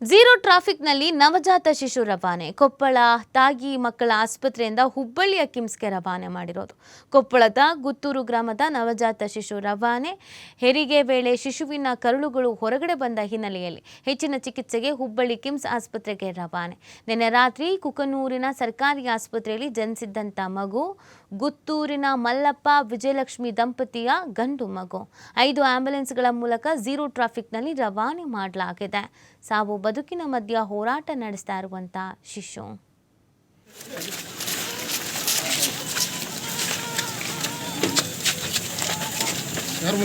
Zero ಟ್ರಾಫಿಕ್ನಲ್ಲಿ ನವಜಾತ ಶಿಶು ರವಾನೆ. ಕೊಪ್ಪಳ ತಾಗಿ ಮಕ್ಕಳ ಆಸ್ಪತ್ರೆಯಿಂದ ಹುಬ್ಬಳ್ಳಿಯ ಕಿಮ್ಸ್ಗೆ ರವಾನೆ ಮಾಡಿರೋದು. ಕೊಪ್ಪಳದ ಗುತ್ತೂರು ಗ್ರಾಮದ ನವಜಾತ ಶಿಶು ರವಾನೆ. ಹೆರಿಗೆ ವೇಳೆ ಶಿಶುವಿನ ಕರುಳುಗಳು ಹೊರಗಡೆ ಬಂದ ಹಿನ್ನೆಲೆಯಲ್ಲಿ ಹೆಚ್ಚಿನ ಚಿಕಿತ್ಸೆಗೆ ಹುಬ್ಬಳ್ಳಿ ಕಿಮ್ಸ್ ಆಸ್ಪತ್ರೆಗೆ ರವಾನೆ. ನಿನ್ನೆ ರಾತ್ರಿ ಕುಕನೂರಿನ ಸರ್ಕಾರಿ ಆಸ್ಪತ್ರೆಯಲ್ಲಿ ಜನಿಸಿದ್ದಂಥ ಮಗು ಗುತ್ತೂರಿನ ಮಲ್ಲಪ್ಪ ವಿಜಯಲಕ್ಷ್ಮಿ ದಂಪತಿಯ ಗಂಡು ಮಗು. 5 ಆಂಬ್ಯುಲೆನ್ಸ್ಗಳ ಮೂಲಕ ಝೀರೋ ಟ್ರಾಫಿಕ್ನಲ್ಲಿ ರವಾನೆ ಮಾಡಲಾಗಿದೆ. ಸಾವು ಬದುಕಿನ ಮಧ್ಯ ಹೋರಾಟ ನಡೆಸ್ತಾ ಇರುವಂತ ಶಿಶು. ಸರಿ ಯಾರು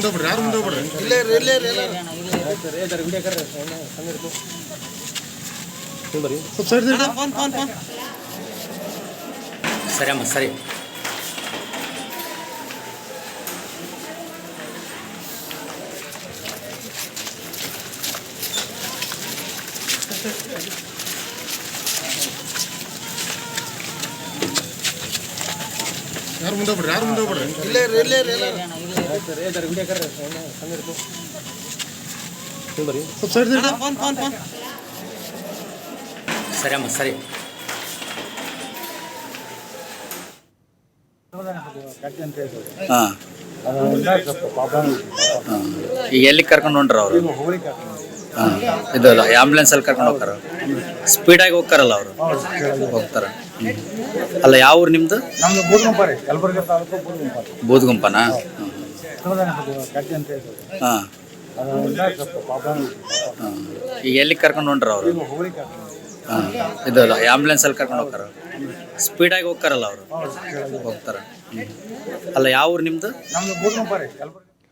ಮುಂದೆ ಬಿಡ್ರಿ ಇಲ್ಲೇ ಸರಿ ಈಗ ಎಲ್ಲಿ ಕರ್ಕೊಂಡು ಹೊಂಟ್ರ ಅವರು? ಇದು ಆಂಬ್ಯುಲೆನ್ಸ್ ಅಲ್ಲಿ ಕರ್ಕೊಂಡು ಹೋಗ್ತಾರ. ಸ್ಪೀಡಾಗಿ ಹೋಗ್ತಾರಲ್ಲ ಅವರು ಹೋಗ್ತಾರ. ಅಲ್ಲ, ಯಾವ ಊರು ನಿಮ್ದು? ಬೂದ್ಗುಂಪನಾ? ಈಗ ಎಲ್ಲಿ ಕರ್ಕೊಂಡು ಹೊಂಟ್ರ ಅವರು? ಇದು ಆಂಬ್ಯುಲೆನ್ಸ್ ಅಲ್ಲಿ ಕರ್ಕೊಂಡು ಹೋಗ್ತಾರ. ಸ್ಪೀಡಾಗಿ ಹೋಗ್ತಾರಲ್ಲ ಅವರು ಹೋಗ್ತಾರ. ಅಲ್ಲ, ಯಾವ ಊರು ನಿಮ್ದು?